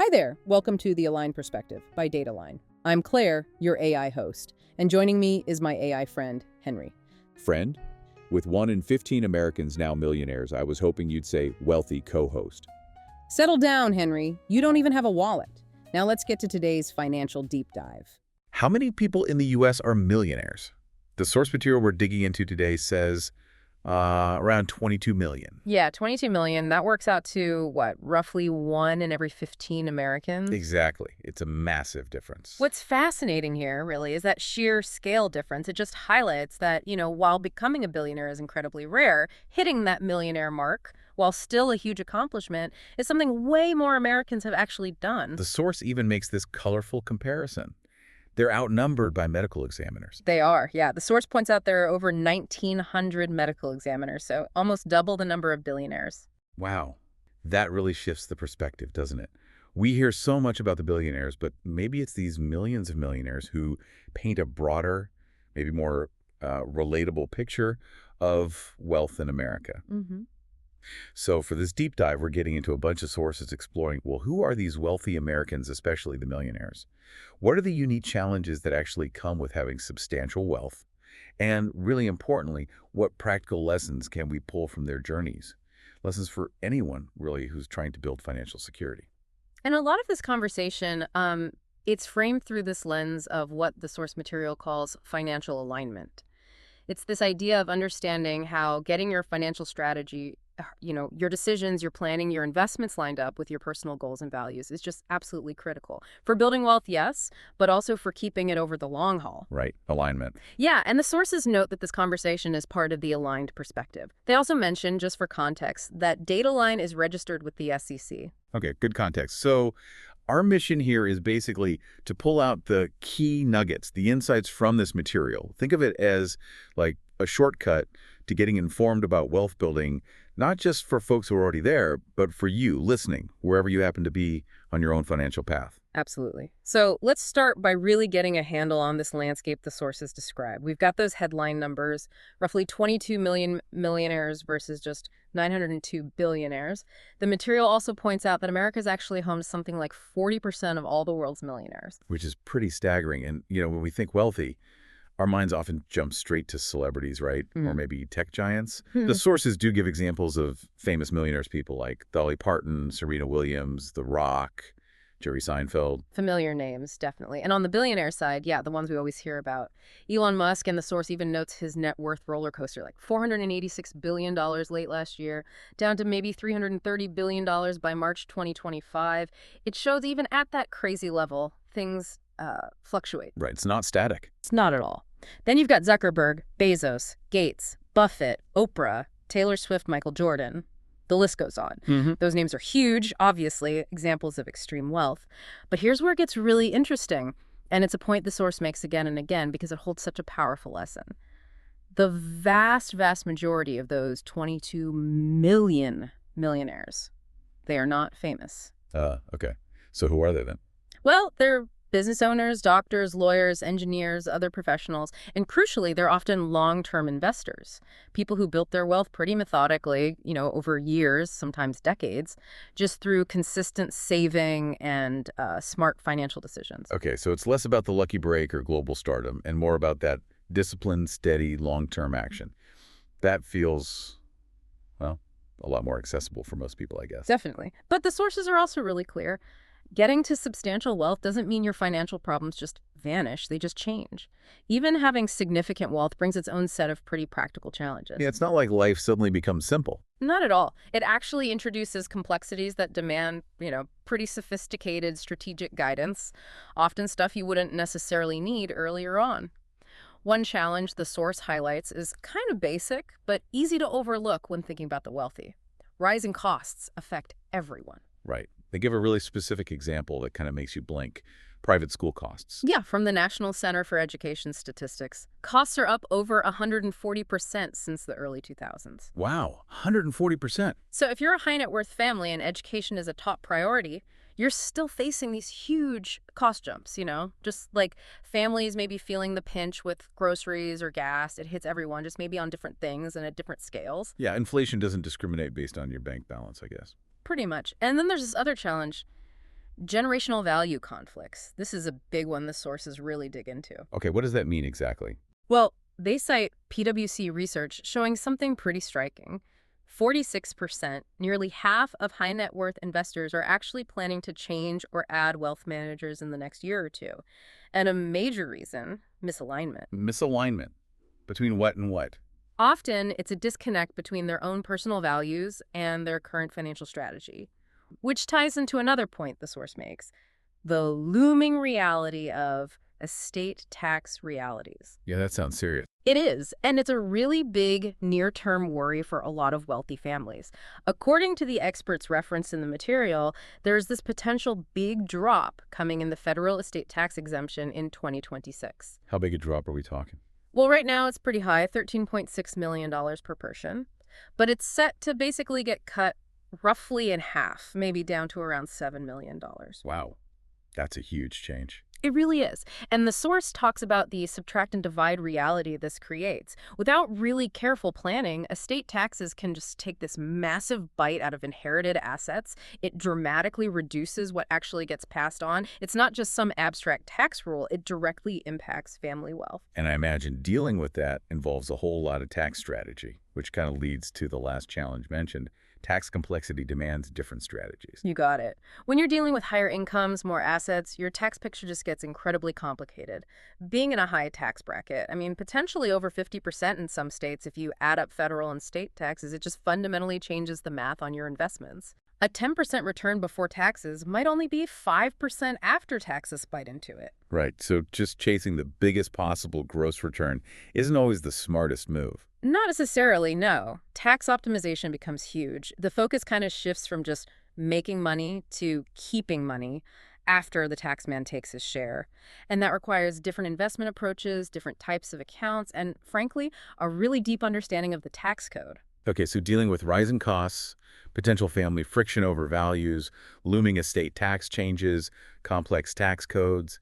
Hi there. Welcome to The Aligned Perspective by Datalign. I'm Claire, your AI host, and joining me is my AI friend, Henry. Friend? With 1 in 15 Americans now millionaires, I was hoping you'd say wealthy co-host. Settle down, Henry. You don't even have a wallet. Now let's get to today's financial deep dive. How many people in the U.S. are millionaires? The source material we're digging into today says around 22 million. Yeah, 22 million. That works out to, what, roughly 1 in every 15 Americans? Exactly. It's a massive difference. What's fascinating here, really, is that sheer scale difference. It just highlights that, while becoming a billionaire is incredibly rare, hitting that millionaire mark, while still a huge accomplishment, is something way more Americans have actually done. The source even makes this colorful comparison. They're outnumbered by medical examiners. They are, yeah. The source points out there are over 1,900 medical examiners, so almost double the number of billionaires. Wow. That really shifts the perspective, doesn't it? We hear so much about the billionaires, but maybe it's these millions of millionaires who paint a broader, maybe more relatable picture of wealth in America. Mm-hmm. So for this deep dive, we're getting into a bunch of sources exploring, well, who are these wealthy Americans, especially the millionaires? What are the unique challenges that actually come with having substantial wealth? And really importantly, what practical lessons can we pull from their journeys? Lessons for anyone, really, who's trying to build financial security. And a lot of this conversation, it's framed through this lens of what the source material calls financial alignment. It's this idea of understanding how getting your financial strategy, your decisions, your planning, your investments lined up with your personal goals and values is just absolutely critical. For building wealth, yes, but also for keeping it over the long haul. Right. Alignment. Yeah, and the sources note that this conversation is part of the aligned perspective. They also mention, just for context, that Datalign is registered with the SEC. Okay, good context. So our mission here is basically to pull out the key nuggets, the insights from this material. Think of it as like a shortcut to getting informed about wealth building, not just for folks who are already there, but for you listening, wherever you happen to be on your own financial path. Absolutely. So let's start by really getting a handle on this landscape the sources describe. We've got those headline numbers, roughly 22 million millionaires versus just 902 billionaires. The material also points out that America is actually home to something like 40% of all the world's millionaires. Which is pretty staggering. And, when we think wealthy, our minds often jump straight to celebrities, right? Or maybe tech giants. The sources do give examples of famous millionaires, people like Dolly Parton, Serena Williams, The Rock, Jerry Seinfeld. Familiar names, definitely. And on the billionaire side, yeah, the ones we always hear about. Elon Musk, and the source even notes his net worth roller coaster, like $486 billion late last year, down to maybe $330 billion by March 2025. It shows even at that crazy level, things fluctuate. Right. It's not static. It's not at all. Then you've got Zuckerberg, Bezos, Gates, Buffett, Oprah, Taylor Swift, Michael Jordan. The list goes on. Those names are huge, obviously, examples of extreme wealth. But here's where it gets really interesting. And it's a point the source makes again and again because it holds such a powerful lesson. The vast, vast majority of those 22 million millionaires, they are not famous. Okay. So who are they then? Well, they're business owners, doctors, lawyers, engineers, other professionals, and crucially, they're often long-term investors, people who built their wealth pretty methodically, over years, sometimes decades, just through consistent saving and smart financial decisions. Okay, so it's less about the lucky break or global stardom and more about that disciplined, steady, long-term action. That feels, well, a lot more accessible for most people, I guess. Definitely. But the sources are also really clear. Getting to substantial wealth doesn't mean your financial problems just vanish. They just change. Even having significant wealth brings its own set of pretty practical challenges. Yeah, it's not like life suddenly becomes simple. Not at all. It actually introduces complexities that demand, pretty sophisticated strategic guidance, often stuff you wouldn't necessarily need earlier on. One challenge the source highlights is kind of basic, but easy to overlook when thinking about the wealthy. Rising costs affect everyone. Right. They give a really specific example that kind of makes you blink. Private school costs. Yeah, from the National Center for Education Statistics. Costs are up over 140% since the early 2000s. Wow, 140%. So if you're a high net worth family and education is a top priority, you're still facing these huge cost jumps, just like families maybe feeling the pinch with groceries or gas. It hits everyone, just maybe on different things and at different scales. Yeah, inflation doesn't discriminate based on your bank balance, I guess. Pretty much. And then there's this other challenge. Generational value conflicts. This is a big one the sources really dig into. Okay, what does that mean exactly? Well, they cite PwC research showing something pretty striking. 46%, nearly half of high net worth investors are actually planning to change or add wealth managers in the next year or two. And a major reason, misalignment. Misalignment. Between what and what? Often, it's a disconnect between their own personal values and their current financial strategy, which ties into another point the source makes, the looming reality of estate tax realities. Yeah, that sounds serious. It is, and it's a really big near-term worry for a lot of wealthy families. According to the experts referenced in the material, there's this potential big drop coming in the federal estate tax exemption in 2026. How big a drop are we talking? Well, right now it's pretty high, $13.6 million per person, but it's set to basically get cut roughly in half, maybe down to around $7 million. Wow, that's a huge change. It really is. And the source talks about the subtract and divide reality this creates. Without really careful planning, estate taxes can just take this massive bite out of inherited assets. It dramatically reduces what actually gets passed on. It's not just some abstract tax rule. It directly impacts family wealth. And I imagine dealing with that involves a whole lot of tax strategy, which kind of leads to the last challenge mentioned. Tax complexity demands different strategies. You got it. When you're dealing with higher incomes, more assets, your tax picture just gets incredibly complicated. Being in a high tax bracket, potentially over 50% in some states if you add up federal and state taxes, it just fundamentally changes the math on your investments. A 10% return before taxes might only be 5% after taxes bite into it. Right, so just chasing the biggest possible gross return isn't always the smartest move. Not necessarily, no. Tax optimization becomes huge. The focus kind of shifts from just making money to keeping money after the tax man takes his share. And that requires different investment approaches, different types of accounts, and frankly, a really deep understanding of the tax code. Okay, so dealing with rising costs, potential family friction over values, looming estate tax changes, complex tax codes.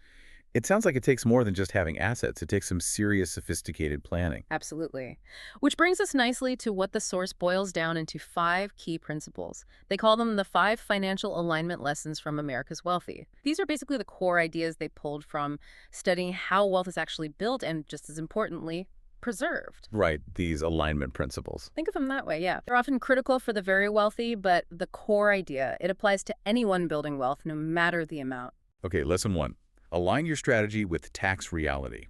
It sounds like it takes more than just having assets. It takes some serious, sophisticated planning. Absolutely. Which brings us nicely to what the source boils down into 5 key principles. They call them the 5 financial alignment lessons from America's wealthy. These are basically the core ideas they pulled from studying how wealth is actually built and, just as importantly, preserved. Right, these alignment principles. Think of them that way, yeah. They're often critical for the very wealthy, but the core idea, it applies to anyone building wealth, no matter the amount. Okay, lesson 1. Align your strategy with tax reality.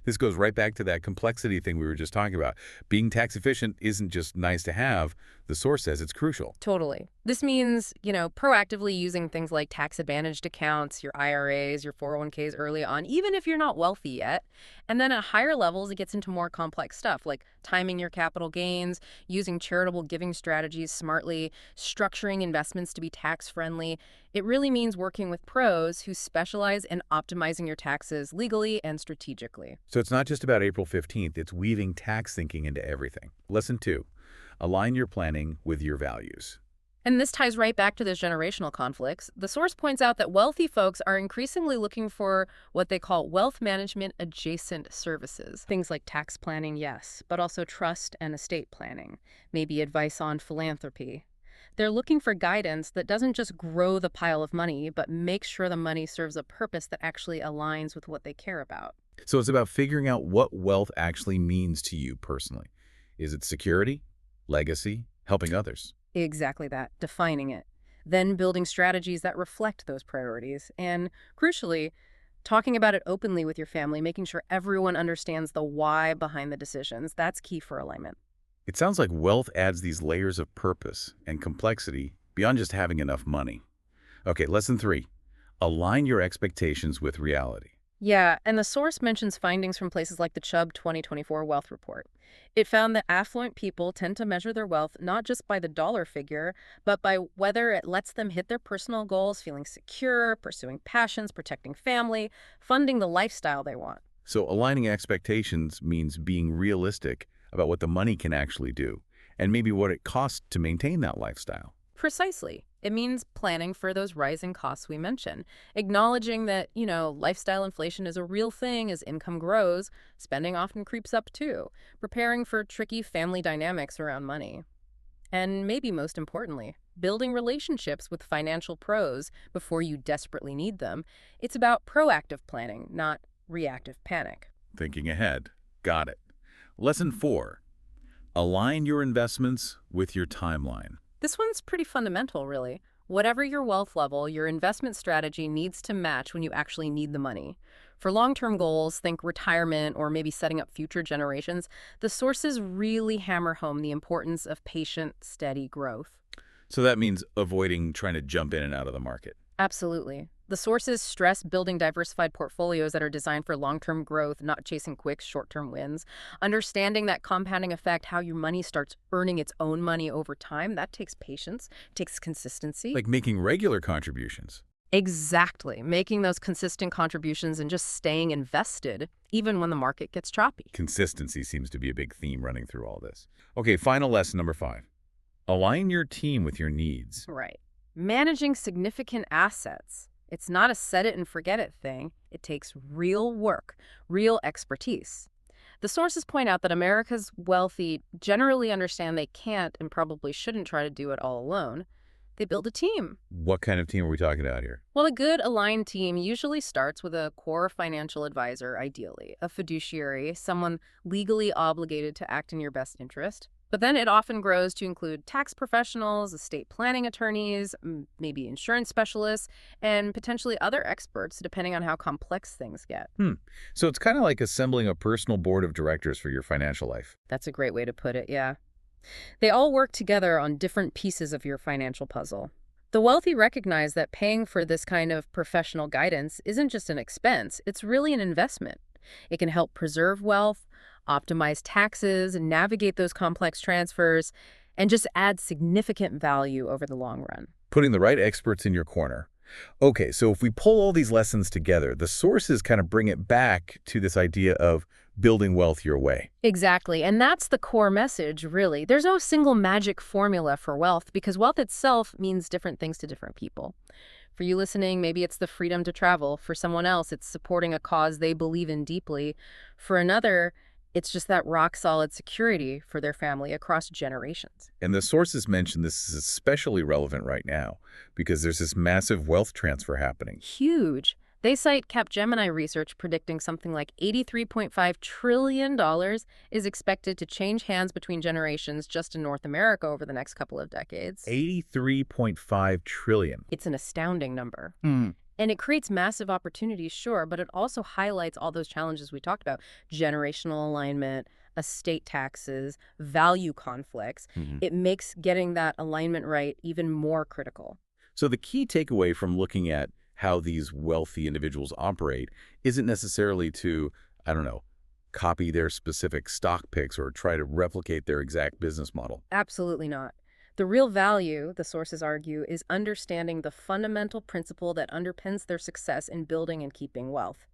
This goes right back to that complexity thing we were just talking about. Being tax efficient isn't just nice to have. The source says it's crucial. Totally. This means, proactively using things like tax-advantaged accounts, your IRAs, your 401ks early on, even if you're not wealthy yet. And then at higher levels, it gets into more complex stuff, like timing your capital gains, using charitable giving strategies smartly, structuring investments to be tax-friendly. It really means working with pros who specialize in optimizing your taxes legally and strategically. So it's not just about April 15th. It's weaving tax thinking into everything. Lesson 2. Align your planning with your values. And this ties right back to those generational conflicts. The source points out that wealthy folks are increasingly looking for what they call wealth management adjacent services. Things like tax planning, yes, but also trust and estate planning, maybe advice on philanthropy. They're looking for guidance that doesn't just grow the pile of money, but makes sure the money serves a purpose that actually aligns with what they care about. So it's about figuring out what wealth actually means to you personally. Is it security, legacy, helping others? Exactly that, defining it. Then building strategies that reflect those priorities. And crucially, talking about it openly with your family, making sure everyone understands the why behind the decisions. That's key for alignment. It sounds like wealth adds these layers of purpose and complexity beyond just having enough money. Okay, lesson 3. Align your expectations with reality. Yeah, and the source mentions findings from places like the Chubb 2024 Wealth Report. It found that affluent people tend to measure their wealth not just by the dollar figure, but by whether it lets them hit their personal goals, feeling secure, pursuing passions, protecting family, funding the lifestyle they want. So aligning expectations means being realistic about what the money can actually do, and maybe what it costs to maintain that lifestyle. Precisely. It means planning for those rising costs we mentioned, acknowledging that, lifestyle inflation is a real thing. As income grows, spending often creeps up too, preparing for tricky family dynamics around money. And maybe most importantly, building relationships with financial pros before you desperately need them. It's about proactive planning, not reactive panic. Thinking ahead. Got it. Lesson 4. Align your investments with your timeline. This one's pretty fundamental, really. Whatever your wealth level, your investment strategy needs to match when you actually need the money. For long-term goals, think retirement or maybe setting up future generations, the sources really hammer home the importance of patient, steady growth. So that means avoiding trying to jump in and out of the market. Absolutely. The sources stress building diversified portfolios that are designed for long-term growth, not chasing quick, short-term wins. Understanding that compounding effect, how your money starts earning its own money over time, that takes patience, takes consistency. Like making regular contributions. Exactly. Making those consistent contributions and just staying invested, even when the market gets choppy. Consistency seems to be a big theme running through all this. Okay, final lesson number 5. Align your team with your needs. Right. Managing significant assets. It's not a set it and forget it thing. It takes real work, real expertise. The sources point out that America's wealthy generally understand they can't and probably shouldn't try to do it all alone. They build a team. What kind of team are we talking about here? Well, a good aligned team usually starts with a core financial advisor, ideally, a fiduciary, someone legally obligated to act in your best interest. But then it often grows to include tax professionals, estate planning attorneys, maybe insurance specialists, and potentially other experts, depending on how complex things get. So it's kind of like assembling a personal board of directors for your financial life. That's a great way to put it, yeah. They all work together on different pieces of your financial puzzle. The wealthy recognize that paying for this kind of professional guidance isn't just an expense, it's really an investment. It can help preserve wealth, optimize taxes, navigate those complex transfers, and just add significant value over the long run. Putting the right experts in your corner. Okay, so if we pull all these lessons together, the sources kind of bring it back to this idea of building wealth your way. Exactly, and that's the core message, really. There's no single magic formula for wealth because wealth itself means different things to different people. For you listening, maybe it's the freedom to travel. For someone else, it's supporting a cause they believe in deeply. For another, it's just that rock-solid security for their family across generations. And the sources mention this is especially relevant right now because there's this massive wealth transfer happening. Huge. They cite Capgemini research predicting something like $83.5 trillion is expected to change hands between generations just in North America over the next couple of decades. 83.5 trillion. It's an astounding number. And it creates massive opportunities, sure, but it also highlights all those challenges we talked about. Generational alignment, estate taxes, value conflicts. It makes getting that alignment right even more critical. So the key takeaway from looking at how these wealthy individuals operate isn't necessarily to, copy their specific stock picks or try to replicate their exact business model. Absolutely not. The real value, the sources argue, is understanding the fundamental principle that underpins their success in building and keeping wealth.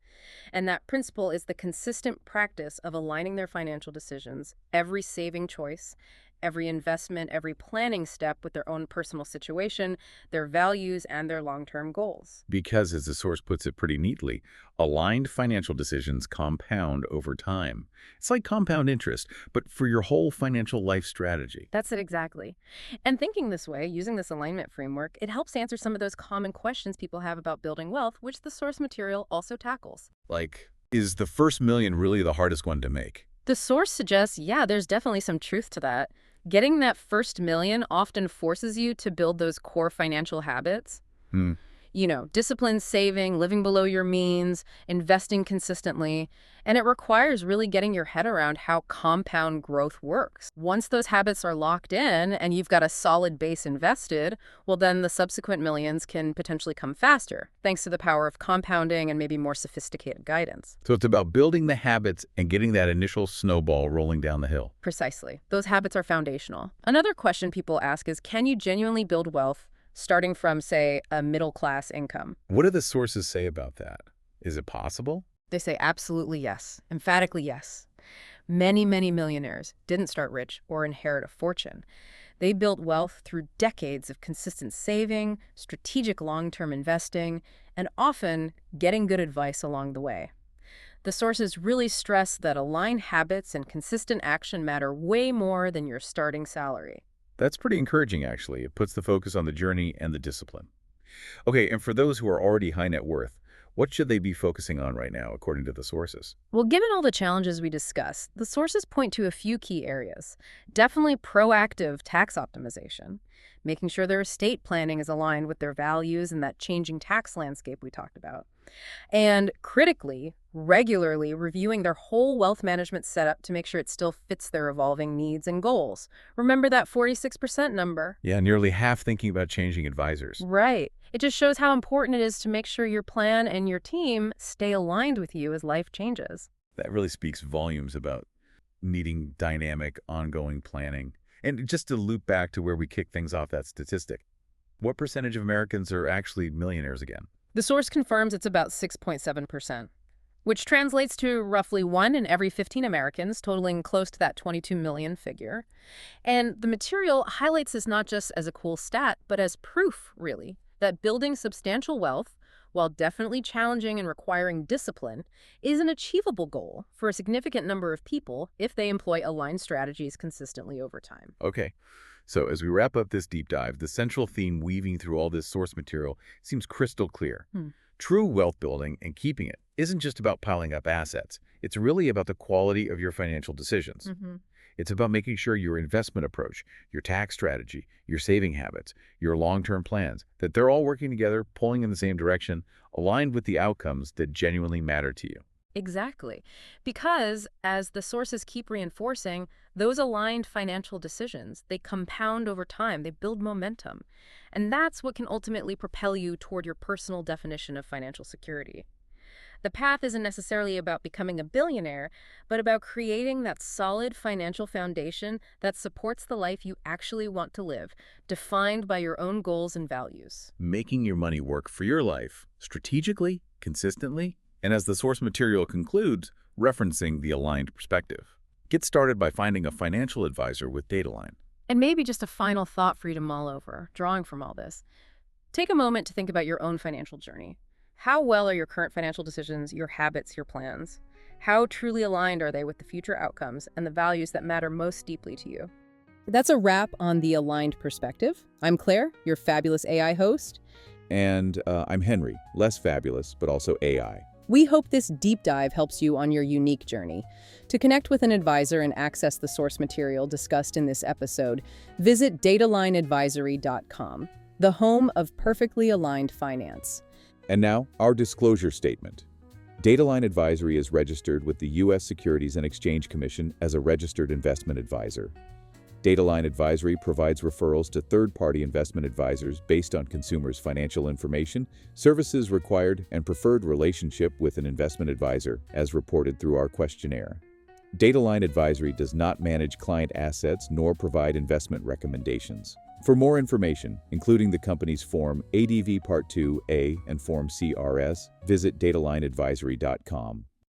And that principle is the consistent practice of aligning their financial decisions, every saving choice, every investment, every planning step with their own personal situation, their values, and their long-term goals. Because, as the source puts it pretty neatly, aligned financial decisions compound over time. It's like compound interest, but for your whole financial life strategy. That's it exactly. And thinking this way, using this alignment framework, it helps answer some of those common questions people have about building wealth, which the source material also tackles. Like, is the first million really the hardest one to make? The source suggests, yeah, there's definitely some truth to that. Getting that first million often forces you to build those core financial habits. Disciplined saving, living below your means, investing consistently. And it requires really getting your head around how compound growth works. Once those habits are locked in and you've got a solid base invested, well, then the subsequent millions can potentially come faster, thanks to the power of compounding and maybe more sophisticated guidance. So it's about building the habits and getting that initial snowball rolling down the hill. Precisely. Those habits are foundational. Another question people ask is, can you genuinely build wealth starting from, say, a middle-class income? What do the sources say about that? Is it possible? They say absolutely yes, emphatically yes. Many, many millionaires didn't start rich or inherit a fortune. They built wealth through decades of consistent saving, strategic long-term investing, and often getting good advice along the way. The sources really stress that aligned habits and consistent action matter way more than your starting salary. That's pretty encouraging, actually. It puts the focus on the journey and the discipline. Okay, and for those who are already high net worth, what should they be focusing on right now, according to the sources? Well, given all the challenges we discussed, the sources point to a few key areas. Definitely proactive tax optimization, making sure their estate planning is aligned with their values and that changing tax landscape we talked about. And critically, regularly reviewing their whole wealth management setup to make sure it still fits their evolving needs and goals. Remember that 46% number? Yeah, nearly half thinking about changing advisors. Right. It just shows how important it is to make sure your plan and your team stay aligned with you as life changes. That really speaks volumes about needing dynamic, ongoing planning. And just to loop back to where we kicked things off, that statistic, what percentage of Americans are actually millionaires again? The source confirms it's about 6.7%, which translates to roughly 1 in every 15 Americans, totaling close to that 22 million figure. And the material highlights this not just as a cool stat, but as proof, really, that building substantial wealth, while definitely challenging and requiring discipline, is an achievable goal for a significant number of people if they employ aligned strategies consistently over time. Okay, so as we wrap up this deep dive, the central theme weaving through all this source material seems crystal clear. True wealth building and keeping it isn't just about piling up assets. It's really about the quality of your financial decisions. It's about making sure your investment approach, your tax strategy, your saving habits, your long-term plans, that they're all working together, pulling in the same direction, aligned with the outcomes that genuinely matter to you. Exactly. Because, as the sources keep reinforcing, those aligned financial decisions, they compound over time, they build momentum. And that's what can ultimately propel you toward your personal definition of financial security. The path isn't necessarily about becoming a billionaire, but about creating that solid financial foundation that supports the life you actually want to live, defined by your own goals and values. Making your money work for your life, strategically, consistently, and as the source material concludes, referencing the aligned perspective. Get started by finding a financial advisor with Datalign. And maybe just a final thought for you to mull over, drawing from all this. Take a moment to think about your own financial journey. How well are your current financial decisions, your habits, your plans? How truly aligned are they with the future outcomes and the values that matter most deeply to you? That's a wrap on The Aligned Perspective. I'm Claire, your fabulous AI host. And I'm Henry, less fabulous, but also AI. We hope this deep dive helps you on your unique journey. To connect with an advisor and access the source material discussed in this episode, visit datalignadvisory.com, the home of perfectly aligned finance. And now, our disclosure statement. Datalign Advisory is registered with the U.S. Securities and Exchange Commission as a registered investment advisor. Datalign Advisory provides referrals to third-party investment advisors based on consumers' financial information, services required, and preferred relationship with an investment advisor, as reported through our questionnaire. Datalign Advisory does not manage client assets nor provide investment recommendations. For more information, including the company's Form ADV Part 2A and Form CRS, visit datalignadvisory.com.